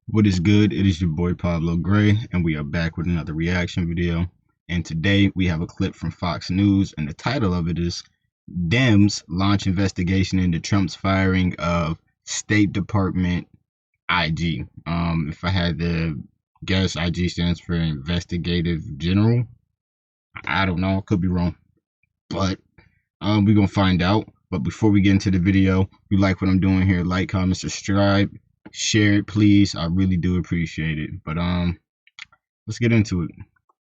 What is good? It is your boy Pablo Gray, and we are back with another reaction video. And today we have a clip from Fox News, and the title of it is Dems Launch Investigation into Trump's Firing of State Department IG. If I had to guess, IG stands for Investigative General. I don't know, could be wrong, but we're gonna find out. But before we get into the video, if you like what I'm doing here, like, comment, subscribe, share it, please. I really do appreciate it. But let's get into it.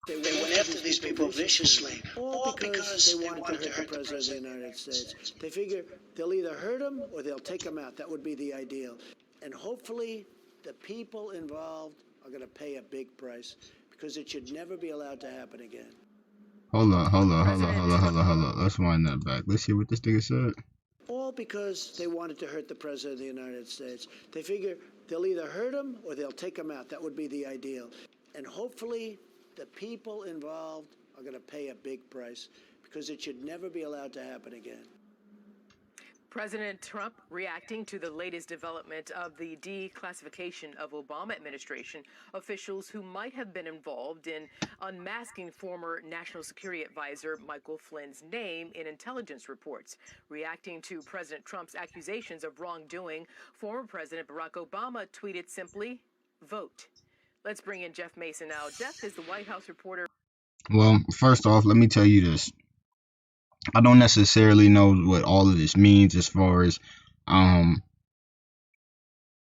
They went after these people viciously, all because they wanted to hurt the President of the United States. They figure they'll either hurt him or they'll take him out. That would be the ideal. And hopefully the people involved are going to pay a big price, because it should never be allowed to happen again. Hold on. Let's wind that back. Let's hear what this nigga said. All because they wanted to hurt the President of the United States. They figure they'll either hurt him or they'll take him out. That would be the ideal. And hopefully the people involved are going to pay a big price, because it should never be allowed to happen again. President Trump reacting to the latest development of the declassification of Obama administration officials who might have been involved in unmasking former National Security Advisor Michael Flynn's name in intelligence reports. Reacting to President Trump's accusations of wrongdoing, former President Barack Obama tweeted simply, "Vote." Let's bring in Jeff Mason now. Jeff is the White House reporter. Well, first off, let me tell you this. I don't necessarily know what all of this means as far as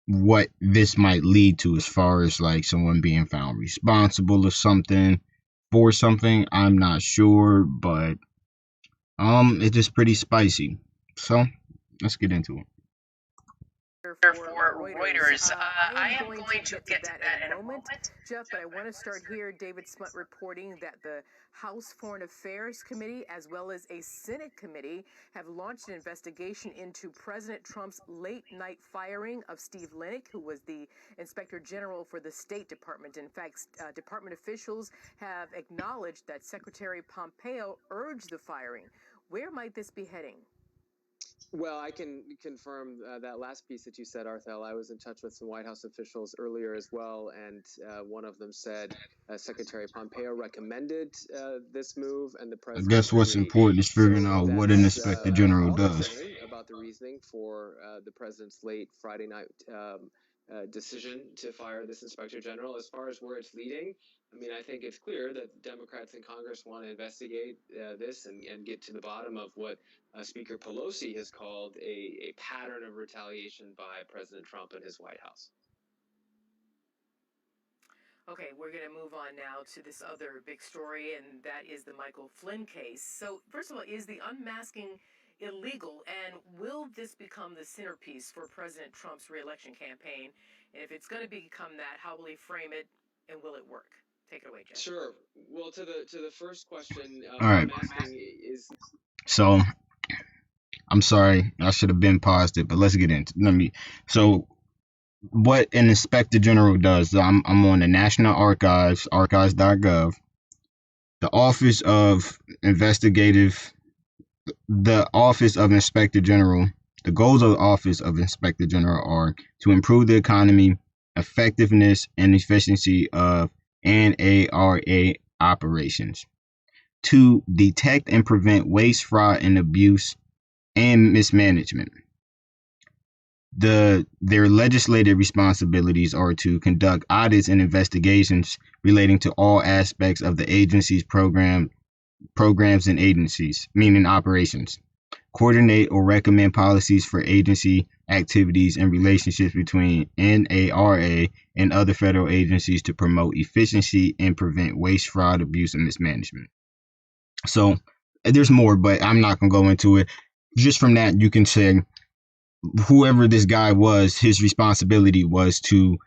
what this might lead to, as far as like someone being found responsible or something for something. I'm not sure, but it's just pretty spicy. So let's get into it. For Reuters. I am going to get to that in a moment, Jeff, but I want to start here. David Smutt reporting that the House Foreign Affairs Committee, as well as a Senate committee, have launched an investigation into President Trump's late-night firing of Steve Linick, who was the Inspector General for the State Department. In fact, department officials have acknowledged that Secretary Pompeo urged the firing. Where might this be heading? Well, I can confirm that last piece that you said, Arthel. I was in touch with some White House officials earlier as well, and one of them said Secretary Pompeo recommended this move, and the president. I guess what's important is figuring out what an inspector general does. About the reasoning for the president's late Friday night decision to fire this inspector general. As far as where it's leading, I mean, I think it's clear that Democrats in Congress want to investigate this and get to the bottom of what Speaker Pelosi has called a pattern of retaliation by President Trump and his White House. Okay, we're going to move on now to this other big story, and that is the Michael Flynn case. So, first of all, is the unmasking illegal, and will this become the centerpiece for President Trump's re-election campaign? And if it's going to become that, how will he frame it, and will it work? Take it away, Jeff. Sure. Well, to the first question, all right. So, I'm sorry, I should have been paused it, but let's get into it. So, what an inspector general does, I'm on the National Archives, archives.gov. The Office of Inspector General, the goals of the Office of Inspector General are to improve the economy, effectiveness, and efficiency of NARA operations, to detect and prevent waste, fraud, and abuse and mismanagement. Their legislative responsibilities are to conduct audits and investigations relating to all aspects of the agency's programs and agencies, meaning operations, coordinate or recommend policies for agency activities and relationships between NARA and other federal agencies to promote efficiency and prevent waste, fraud, abuse, and mismanagement. So there's more, but I'm not going to go into it. Just from that, you can say whoever this guy was, his responsibility was to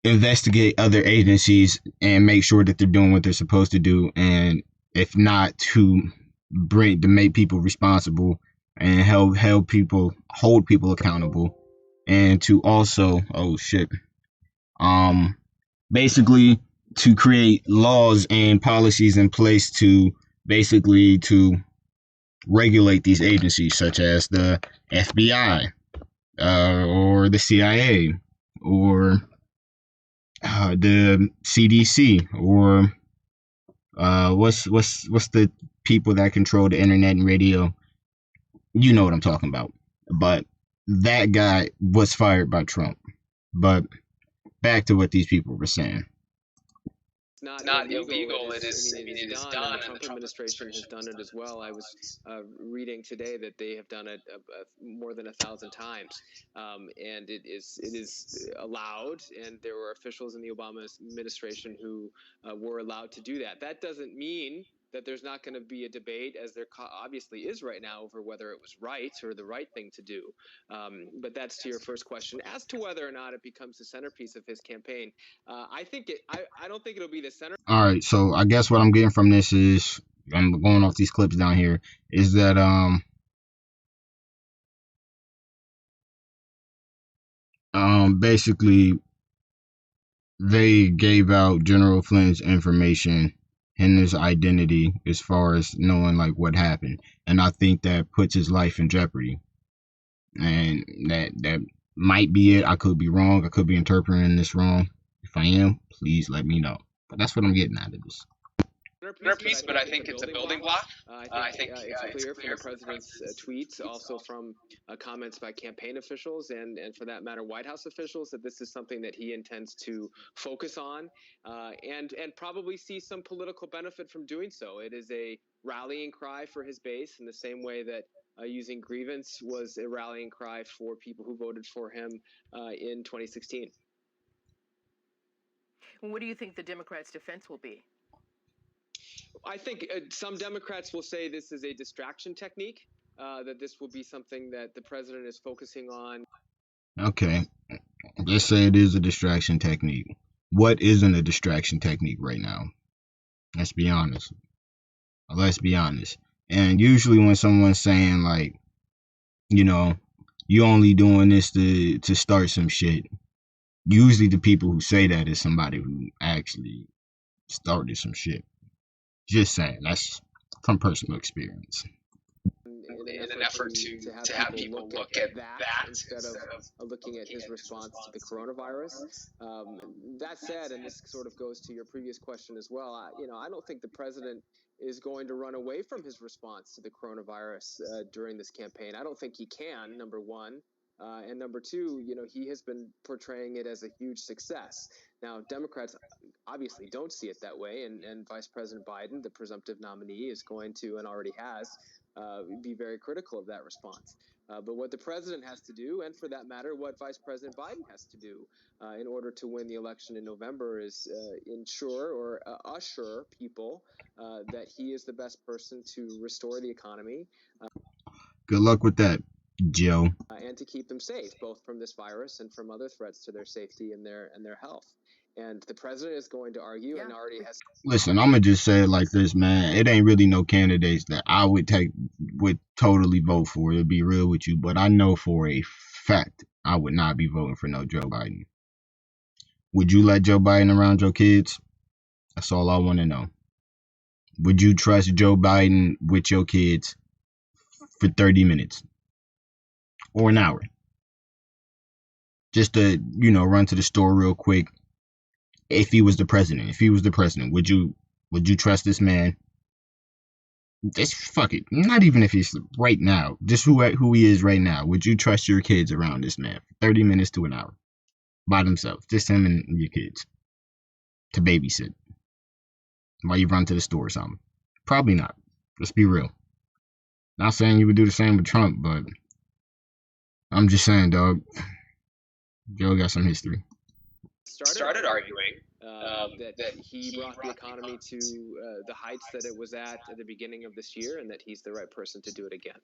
investigate other agencies and make sure that they're doing what they're supposed to do, and if not, to make people responsible and hold people accountable, and to also basically to create laws and policies in place to basically to regulate these agencies, such as the FBI or the CIA or the CDC, or what's the people that control the internet and radio? You know what I'm talking about. But that guy was fired by Trump. But back to what these people were saying. Not illegal. It is. I mean, it is done, and the Trump administration has done it as well. I was reading today that they have done it more than 1,000 times, and it is allowed. And there were officials in the Obama administration who were allowed to do that. That doesn't mean that there's not going to be a debate, as there obviously is right now, over whether it was right or the right thing to do. But that's to your first question. As to whether or not it becomes the centerpiece of his campaign, I don't think it'll be the center. All right, so I guess what I'm getting from this is, I'm going off these clips down here, is that basically they gave out General Flynn's information and his identity as far as knowing like what happened, and I think that puts his life in jeopardy. And that might be it. I could be wrong. I could be interpreting this wrong. If I am, please let me know. But that's what I'm getting out of this. Piece, but I think it's a building block. I think it's clear from the president's tweets, also from comments by campaign officials and for that matter, White House officials, that this is something that he intends to focus on and probably see some political benefit from doing so. It is a rallying cry for his base in the same way that using grievance was a rallying cry for people who voted for him in 2016. What do you think the Democrats' defense will be? I think some Democrats will say this is a distraction technique, that this will be something that the president is focusing on. Okay, let's say it is a distraction technique. What isn't a distraction technique right now? Let's be honest. And usually when someone's saying like, you know, you only doing this to start some shit, usually the people who say that is somebody who actually started some shit. Just saying, that's from personal experience. In an effort to have people look at that instead of looking at his response to the coronavirus. That said, and this sort of goes to your previous question as well, I don't think the president is going to run away from his response to the coronavirus during this campaign. I don't think he can, number one. And number two, he has been portraying it as a huge success. Now, Democrats obviously don't see it that way, and Vice President Biden, the presumptive nominee, is going to, and already has, be very critical of that response. But what the president has to do, and for that matter, what Vice President Biden has to do in order to win the election in November, is ensure or assure people that he is the best person to restore the economy. Good luck with that, Joe. And to keep them safe, both from this virus and from other threats to their safety and their health. And the president is going to argue, and already has. Listen, I'm gonna just say it like this, man. It ain't really no candidates that I would totally vote for, to be real with you. But I know for a fact I would not be voting for no Joe Biden. Would you let Joe Biden around your kids? That's all I want to know. Would you trust Joe Biden with your kids for 30 minutes or an hour? Just to, run to the store real quick. If he was the president, would you trust this man? Just fuck it. Not even if he's right now. Just who he is right now. Would you trust your kids around this man for 30 minutes to an hour by themselves? Just him and your kids to babysit while you run to the store or something? Probably not. Let's be real. Not saying you would do the same with Trump, but I'm just saying, dog. Joe got some history. Started arguing that he brought the economy to the heights that it was at the beginning of this year, and that he's the right person to do it again.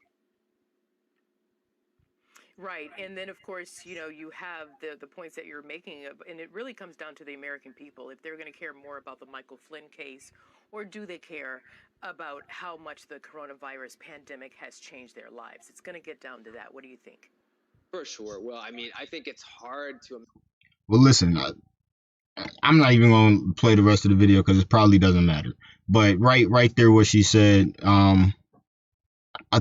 Right, and then of course, you have the points that you're making, and it really comes down to the American people. If they're going to care more about the Michael Flynn case, or do they care about how much the coronavirus pandemic has changed their lives? It's going to get down to that. What do you think? For sure. Well, I mean, I think it's hard to. Well, listen, I'm not even going to play the rest of the video because it probably doesn't matter. But right there, what she said, I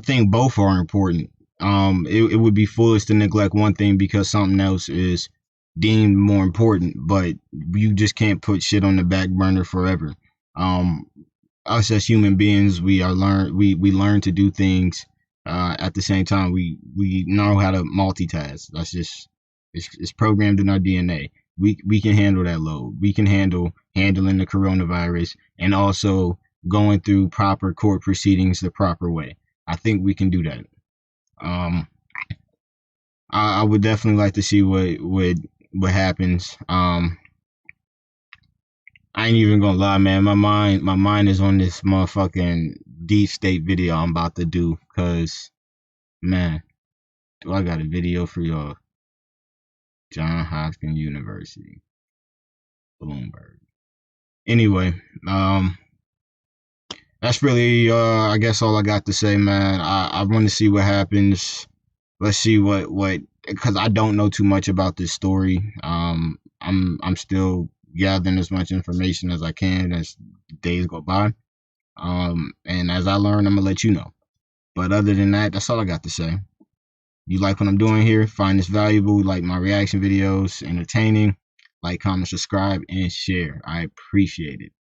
think both are important. It would be foolish to neglect one thing because something else is deemed more important, but you just can't put shit on the back burner forever. Um, us as human beings, we learn to do things at the same time. We know how to multitask. That's just it's programmed in our DNA. We can handle that load. We can handling the coronavirus and also going through proper court proceedings the proper way. I think we can do that. Um, I would definitely like to see what happens. I ain't even gonna lie, man. My mind is on this motherfucking deep state video I'm about to do. Cause man, do I got a video for y'all? John Hopkins University, Bloomberg. Anyway, that's really I guess all I got to say, man. I want to see what happens. Let's see what because I don't know too much about this story. I'm still gathering as much information as I can as days go by. And as I learn, I'm gonna let you know. But other than that, that's all I got to say. You like what I'm doing here? Find this valuable, like my reaction videos, entertaining, like, comment, subscribe, and share. I appreciate it.